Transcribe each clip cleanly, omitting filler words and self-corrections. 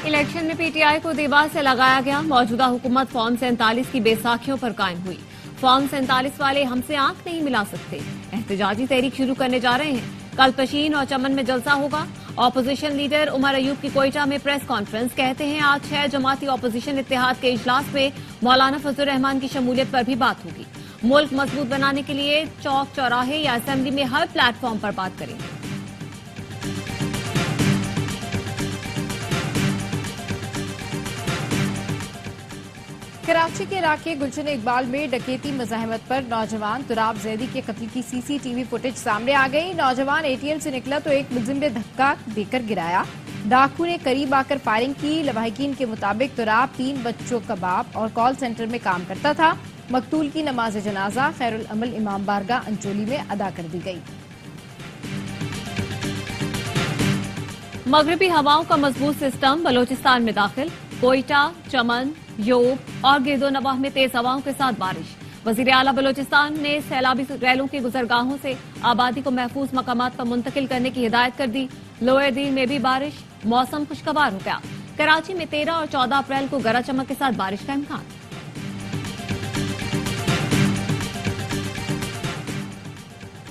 Election में PTI को दीवार से लगाया गया। मौजूदा हुकूमत फॉर्म 47 की बेसाखियों पर कायम हुई। फॉर्म 47 वाले हमसे आंख नहीं मिला सकते। एहतजाजी तहरीक शुरू करने जा रहे हैं। कल पशीन और चमन में जलसा होगा। ऑपोजिशन लीडर उमर अयूब की कोयटा में प्रेस कॉन्फ्रेंस। कहते हैं आज 6 जमाती ऑपोजिशन इत्तेहाद के इजलास में मौलाना फजलुर रहमान की शमूलियत पर भी बात होगी। मुल्क मजबूत बनाने के लिए चौक चौराहे या असेंबली में हर प्लेटफॉर्म पर बात करेंगे। कराची के इलाके गुलशन इकबाल में डकैती मज़ाहमत पर नौजवान तुराब जैदी के कत्ल की सीसीटीवी फुटेज सामने आ गई। नौजवान एटीएम से निकला तो एक मुलजिम ने धक्का देकर गिराया। डाकू ने करीब आकर फायरिंग की। लवाहिकीन के मुताबिक तुराब 3 बच्चों का बाप और कॉल सेंटर में काम करता था। मकतूल की नमाज जनाजा खैरुल अमल इमाम बारगाह अंचोली में अदा कर दी गई। मगरबी हवाओं का मजबूत सिस्टम बलोचिस्तान में दाखिल। कोयटा, चमन, योब और गिरदोनवाह में तेज हवाओं के साथ बारिश। वजीर आला बलोचिस्तान ने सैलाबी रैलों की गुजरगाहों से आबादी को महफूज मकामात पर मुंतकिल करने की हिदायत कर दी। लोअर दीन में भी बारिश। मौसम खुशगवार हो गया। कराची में 13 और 14 अप्रैल को गरज चमक के साथ बारिश का इम्कान।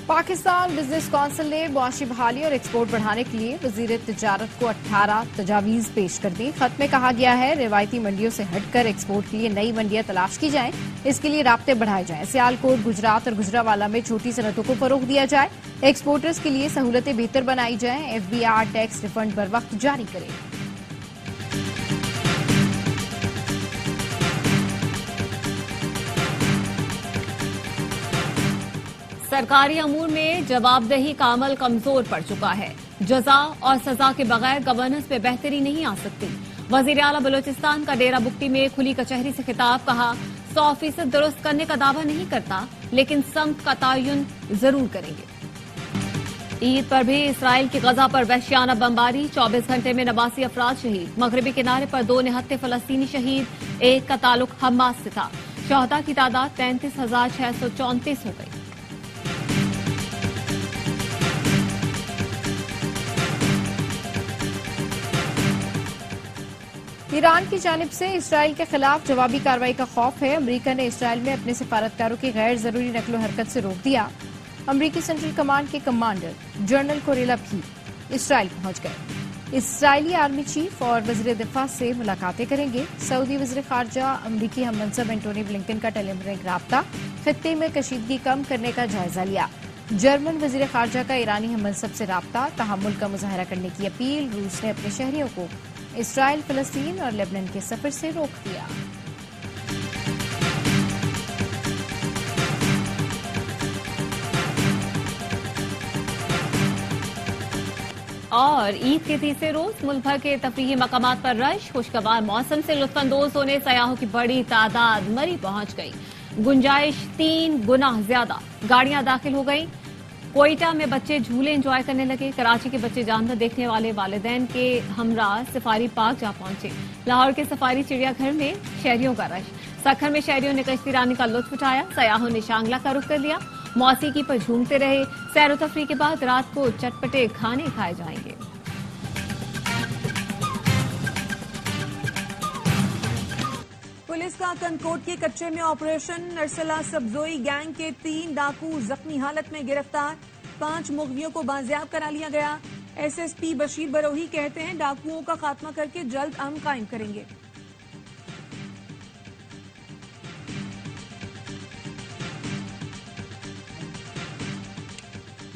पाकिस्तान बिजनेस काउंसिल ने मुआशी बहाली और एक्सपोर्ट बढ़ाने के लिए वजीर तिजारत को 18 तजावीज पेश कर दी। खत में कहा गया है रिवायती मंडियों से हटकर एक्सपोर्ट के लिए नई मंडियां तलाश की जाएं। इसके लिए राब्ते बढ़ाए जाएं। सियालकोट, गुजरात और गुजरावाला में छोटी सनतों को फरोग दिया जाए। एक्सपोर्टर्स के लिए सहूलतें बेहतर बनाई जाएं। एफबीआर टैक्स रिफंड बर वक्त जारी करें। सरकारी अमूर में जवाबदेही का अमल कमजोर पड़ चुका है। जजा और सजा के बगैर गवर्नेंस में बेहतरी नहीं आ सकती। वजीर आला बलोचिस्तान का डेरा बुक्टी में खुली कचहरी से खिताब। कहा 100% दुरुस्त करने का दावा नहीं करता, लेकिन समत का तयन जरूर करेंगे। ईद पर भी इसराइल की गजा पर वहशियाना बमबारी। 24 घंटे में 89 अफराद शहीद। मगरबी किनारे पर 2 निहत्ते फलस्तीनी शहीद। एक का ताल्लुक हमास से था। शहदा की तादाद 33,634 हो गई। ईरान की जानिब से इसराइल के खिलाफ जवाबी कार्रवाई का खौफ है। अमरीका ने इसराइल में अपने सिफारतकारों की गैर जरूरी नकलो हरकत से रोक दिया। अमरीकी सेंट्रल कमांड के कमांडर जनरल कोरेला भी इसराइल पहुंच गए। इसराइली आर्मी चीफ और वज़ीर दिफा से मुलाकातें करेंगे। सऊदी वज़ीर खारजा अमरीकी हम मनसब एंटोनी ब्लिंकन का टेलीफोनिक राब्ता। खित्ते में कशीदगी कम करने का जायजा लिया। जर्मन वज़ीर खारजा का ईरानी हम मनसब से राब्ता। तहम्मुल का मुजाहरा करने की अपील। रूस ने अपने शहरियों को इसराइल, फलस्तीन और लेबनान के सफर से रोक दिया। और ईद के तीसरे रोज मुल्क भर के तफरीही मकामात पर रश। खुशगवार मौसम से लुत्फानंदोज होने सयाहों की बड़ी तादाद मरी पहुंच गई। गुंजाइश 3 गुना ज्यादा गाड़ियां दाखिल हो गई। कोयटा में बच्चे झूले एंजॉय करने लगे। कराची के बच्चे जानवर देखने वाले वालिदैन के हमरा सफारी पार्क जा पहुंचे। लाहौर के सफारी चिड़ियाघर में शहरियों का रश। सखर में शहरियों ने कश्ती रानी का लुत्फ उठाया। सयाहों ने शांगला का रुख कर लिया। मौसीकी पर झूमते रहे। सैर तफरी के बाद रात को चटपटे खाने खाए जाएंगे। पुलिस का कनकोट के कच्चे में ऑपरेशन। नरसला सबजोई गैंग के 3 डाकू जख्मी हालत में गिरफ्तार। 5 मुगवियों को बाजियाब करा लिया गया। एसएसपी बशीर बरोही कहते हैं डाकुओं का खात्मा करके जल्द अमन कायम करेंगे।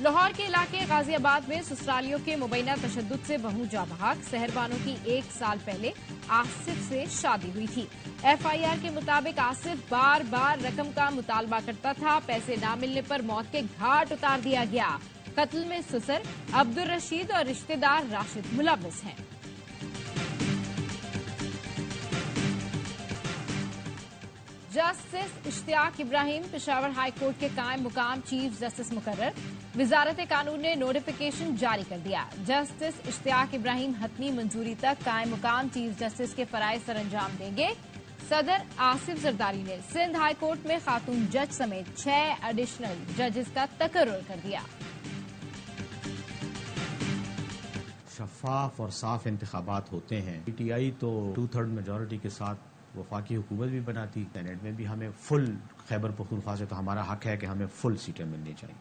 लाहौर के इलाके गाजियाबाद में ससुरालियों के मुबैना तशद्दुद से बहू जा बहाक। सहरबानों की 1 साल पहले आसिफ से शादी हुई थी। एफआईआर के मुताबिक आसिफ बार बार रकम का मुतालबा करता था। पैसे न मिलने पर मौत के घाट उतार दिया गया। कत्ल में ससुर अब्दुल रशीद और रिश्तेदार राशिद मुलव्वस हैं। Justice Ishtiaq Ibrahim Peshawar high court के कायम मुकाम चीफ जस्टिस मुकर्रर। वजारत कानून ने नोटिफिकेशन जारी कर दिया। जस्टिस इश्तियाक इब्राहिम हतमी मंजूरी तक कायम मुकाम चीफ जस्टिस के फराइज सर अंजाम देंगे। सदर आसिफ जरदारी ने सिंध हाई कोर्ट में खातून जज समेत 6 एडिशनल जजेस का तकर्रुर कर दिया। शफाफ और साफ इंतखाबात होते हैं। PTI तो 2/3 मेजॉरिटी के साथ वफाकी हुकूमत भी बनाती, सेनेट में भी हमें फुल खैबर पख्तूनख्वा से तो हमारा हक है कि हमें फुल सीटें मिलनी चाहिए।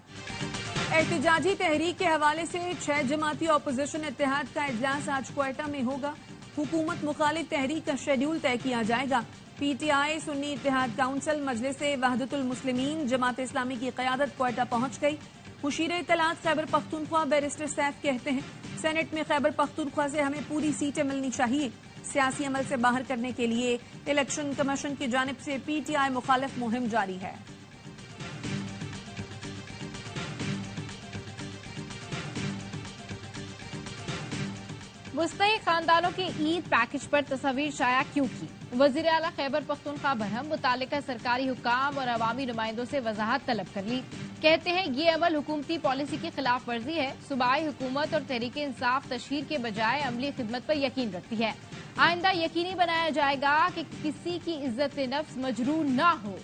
एहतिजाजी तहरीक के हवाले से 6 जमाती अपोजिशन इत्तेहाद का इजलास आज क्वेटा में होगा। हुकूमत मुखालिफ तहरीक का शेड्यूल तय किया जाएगा। PTI सुन्नी इत्तेहाद काउंसिल मजलिस वहदतुल मुस्लिमीन जमात इस्लामी की क़यादत क्वेटा पहुंच गई। मुशीर इत्तलात खैबर पख्तूनख्वा बैरिस्टर सैफ कहते हैं, सेनेट में खैबर पख्तूनख्वा से हमें पूरी सीटें मिलनी चाहिए। सियासी अमल से बाहर करने के लिए इलेक्शन कमीशन की जानिब से PTI मुखालिफ मुहिम जारी है। मुस्तहिक खानदानों के ईद पैकेज पर तस्वीर शाया क्यों की? वजीर आला खैबर पख्तूनख्वा बरहम मुतालिका सरकारी हुकाम और अवामी नुमाइंदों से वजाहत तलब कर ली। कहते हैं ये अमल हुकूमती पॉलिसी की खिलाफ वर्जी है। सूबाई हुकूमत और तहरीक इंसाफ तशहीर के बजाय अमली खिदमत पर यकीन रखती है। आइंदा यकीनी बनाया जाएगा कि किसी की इज्जत नफ्स मजरूर ना हो।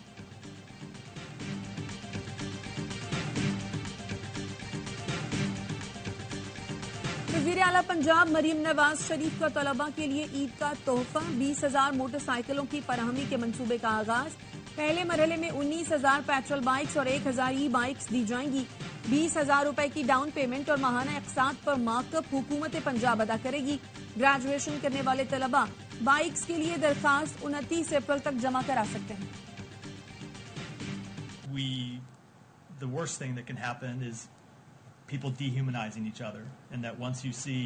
वज़ीर आला पंजाब मरीम नवाज शरीफ का तलबा के लिए ईद का तोहफा 20,000 मोटरसाइकिलों की फराहमी के मंसूबे का आगाज। पहले मरहले में 19,000 पेट्रोल बाइक्स और 1,000 ई बाइक्स दी जाएंगी। 20,000 रुपए की डाउन पेमेंट और माहाना इक़सात पर मार्कअप हुकूमत पंजाब अदा करेगी। ग्रेजुएशन करने वाले तलबा बाइक्स के लिए दरखास्त 29 अप्रैल तक जमा करा सकते हैं। The worst thing that can happen is people dehumanizing each other, and that once you see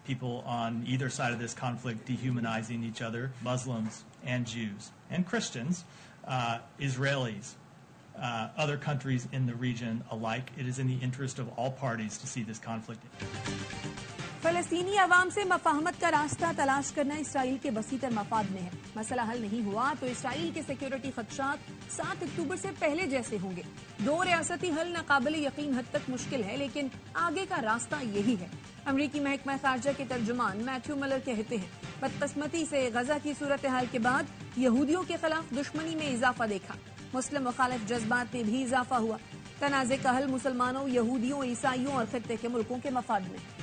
people on either side of this conflict dehumanizing each other, Muslims and Jews and Christians, Israelis, other countries in the region alike, it is in the interest of all parties to see this conflict. फलस्तीनी अवाम से मफाहमत का रास्ता तलाश करना Israel के वसीतर मफाद में है। मसला हल नहीं हुआ तो इसराइल के सिक्योरिटी खदशात 7 अक्टूबर से पहले जैसे होंगे। 2 रियासती हल नाकाबिल यकीन हद तक मुश्किल है, लेकिन आगे का रास्ता यही है। अमरीकी महकमा खारजा के तर्जुमान मैथ्यू मिलर कहते हैं, बदकिस्मती से गजा की सूरत हाल के बाद यहूदियों के खिलाफ दुश्मनी में इजाफा देखा। मुस्लिम मुखालिफ जज्बात में भी इजाफा हुआ। तनाज़े का हल मुसलमानों, यहूदियों, ईसाइयों और खित्ते के मुल्कों के मफाद में है।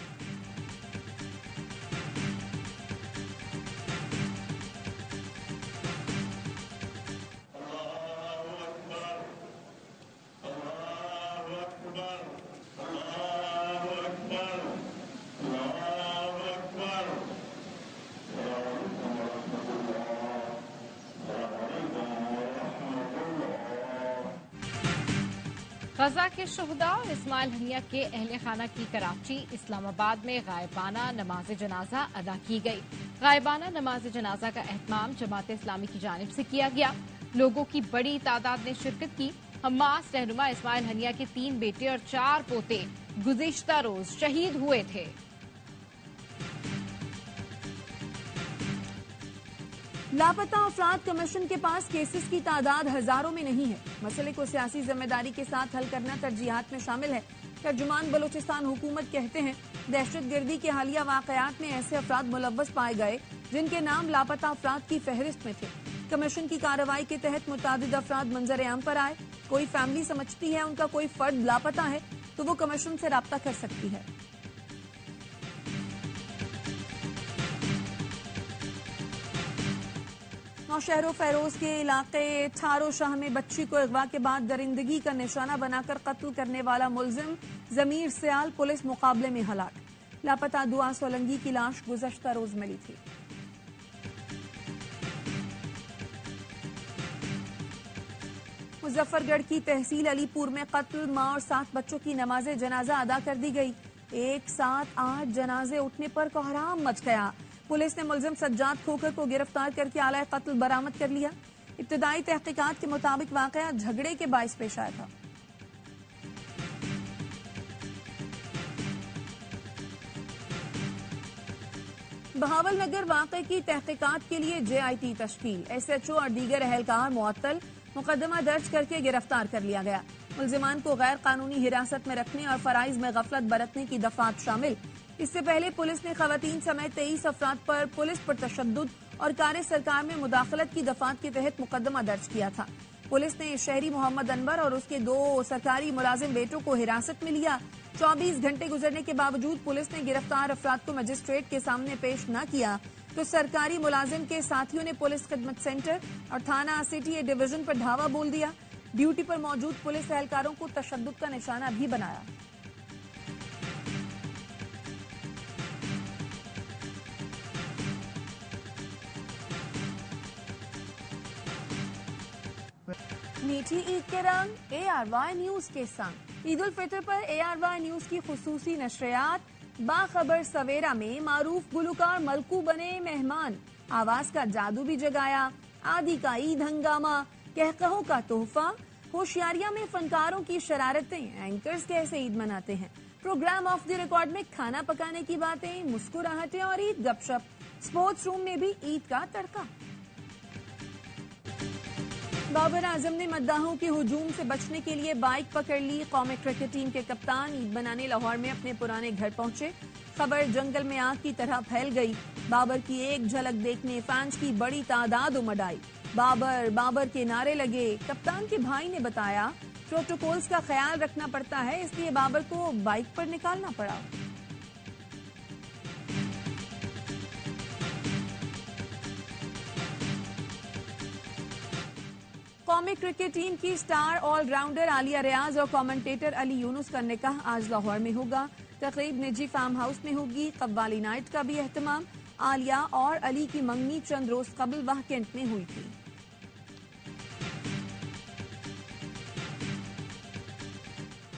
गजा के शुहदा और इस्माइल हनिया के अहले खाना की कराची, इस्लामाबाद में गायबाना नमाज जनाजा अदा की गई। गायबाना नमाज जनाजा का एहतमाम जमात इस्लामी की जानिब से किया गया। लोगों की बड़ी तादाद ने शिरकत की। हमास रहनुमा इस्माइल हनिया के 3 बेटे और 4 पोते गुज़िश्ता रोज शहीद हुए थे। लापता अफराद कमीशन के पास केसेस की तादाद हजारों में नहीं है। मसले को सियासी जिम्मेदारी के साथ हल करना तरजीहात में शामिल है। तर्जुमान बलूचिस्तान हुकूमत कहते हैं, दहशतगर्दी के हालिया वाकयात में ऐसे अफराद मुलव्वस पाए गए जिनके नाम लापता अफराद की फहरिस्त में थे। कमीशन की कार्रवाई के तहत मुतादिद अफराद मंजर आम पर आए। कोई फैमिली समझती है उनका कोई फर्द लापता है तो वो कमीशन से राब्ता कर सकती है। नौशहरों फैरोज के इलाके ठारो शाह में बच्ची को अगवा के बाद दरिंदगी का निशाना बनाकर कत्ल करने वाला मुलजिम जमीर सियाल पुलिस मुकाबले में हलाक। लापता दुआ सोलंगी की लाश गुज़श्ता रोज मिली थी। मुजफ्फरगढ़ की तहसील अलीपुर में कत्ल, मां और 7 बच्चों की नमाज जनाजा अदा कर दी गई। एक साथ 8 जनाजे उठने पर कोहराम मच गया। पुलिस ने मुलजिम सज्जाद खोखर को गिरफ्तार करके आला कत्ल बरामद कर लिया। इब्तदाई तहकीकात के मुताबिक वाकया झगड़े के बाइस पेश आया था। बहावलनगर वाकये की तहकीकात के लिए JIT तश्कील, SHO और दीगर अहलकार मुअत्तल, मुकदमा दर्ज करके गिरफ्तार कर लिया गया। मुलजिमान को गैर कानूनी हिरासत में रखने और फराइज में गफलत बरतने की दफात शामिल। इससे पहले पुलिस ने खवातीन समेत 23 अफराद पर पुलिस पर तशद्दुद और कार्य सरकार में मुदाखलत की दफात के तहत मुकदमा दर्ज किया था। पुलिस ने शहरी मोहम्मद अनवर और उसके 2 सरकारी मुलाजिम बेटों को हिरासत में लिया। 24 घंटे गुजरने के बावजूद पुलिस ने गिरफ्तार अफराद को मजिस्ट्रेट के सामने पेश न किया तो सरकारी मुलाजिम के साथियों ने पुलिस खिदमत सेंटर और थाना आसिटी डिवीजन पर धावा बोल दिया। ड्यूटी पर मौजूद पुलिस एहलकारों को तशद्दुद का निशाना भी बनाया। मीठी ईद के रंग ARY न्यूज के संग। ईद उल फितर पर ARY न्यूज की खुसूसी नशरियात। बाखबर सवेरा में मारूफ गुलकार मलकू बने मेहमान, आवाज का जादू भी जगाया। आदि का ईद हंगामा, कहकहों का तोहफा, होशियारियां में फनकारों की शरारतें, एंकर्स कैसे ईद मनाते हैं, प्रोग्राम ऑफ द रिकॉर्ड में खाना पकाने की बातें, मुस्कुराहटें और ईद गपशप, स्पोर्ट्स रूम में भी ईद का तड़का। बाबर आजम ने मद्दाहों के हुजूम से बचने के लिए बाइक पकड़ ली। कौमी क्रिकेट टीम के कप्तान ईद मनाने लाहौर में अपने पुराने घर पहुंचे। खबर जंगल में आग की तरह फैल गई। बाबर की एक झलक देखने फैंस की बड़ी तादाद उमड़ आई। बाबर बाबर के नारे लगे। कप्तान के भाई ने बताया प्रोटोकॉल्स का ख्याल रखना पड़ता है, इसलिए बाबर को बाइक पर निकालना पड़ा। कौमी क्रिकेट टीम की स्टार ऑलराउंडर आलिया रियाज और कमेंटेटर अली यूनुस का निकाह आज लाहौर में होगा। तकरीब निजी फार्म हाउस में होगी। कव्वाली नाइट का भी एहतमाम। आलिया और अली की मंगनी चंद रोज कबल वाह कैंट में हुई थी।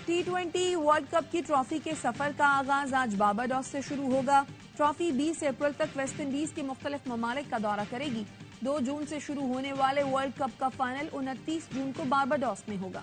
T20 वर्ल्ड कप की ट्रॉफी के सफर का आगाज आज बारबाडोस से शुरू होगा। ट्रॉफी 20 अप्रैल तक वेस्ट इंडीज के मुख्तलिफ ममालिक का दौरा करेगी। 2 जून से शुरू होने वाले वर्ल्ड कप का फाइनल 29 जून को बारबाडोस में होगा।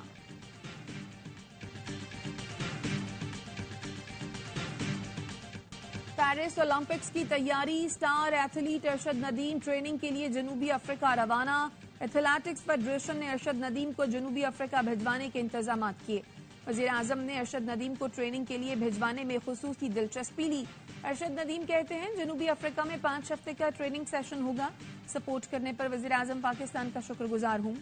पेरिस ओलंपिक्स की तैयारी। Star athlete Arshad Nadeem training के लिए जनूबी अफ्रीका रवाना। एथलेटिक्स फेडरेशन ने अरशद नदीम को जनूबी अफ्रीका भिजवाने के इंतजाम किए। वजीर आजम ने अरशद नदीम को ट्रेनिंग के लिए भिजवाने में खुसूसी दिलचस्पी ली। अरशद नदीम कहते हैं जनूबी अफ्रीका में 5 हफ्ते का ट्रेनिंग सेशन होगा। सपोर्ट करने पर वजीर आजम पाकिस्तान का शुक्रगुजार हूं।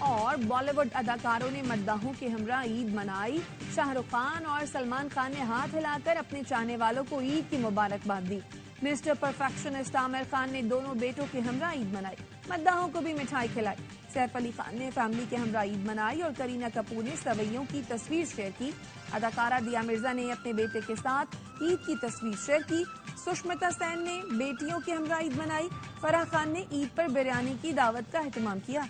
और बॉलीवुड अदाकारों ने मद्दाहों के हमरा ईद मनाई। शाहरुख खान और सलमान खान ने हाथ हिलाकर अपने चाहने वालों को ईद की मुबारकबाद दी। मिस्टर परफेक्शनिस्ट आमिर खान ने दोनों बेटों के हमरा ईद मनाई। मद्दाहों को भी मिठाई खिलाई। सैफ अली खान ने फैमिली के हमरा ईद मनाई और करीना कपूर ने सवैयों की तस्वीर शेयर की। अदाकारा दिया मिर्जा ने अपने बेटे के साथ ईद की तस्वीर शेयर की। सुष्मिता सेन ने बेटियों के हमरा ईद मनाई। फराह खान ने ईद पर बिरयानी की दावत का एहतमाम किया।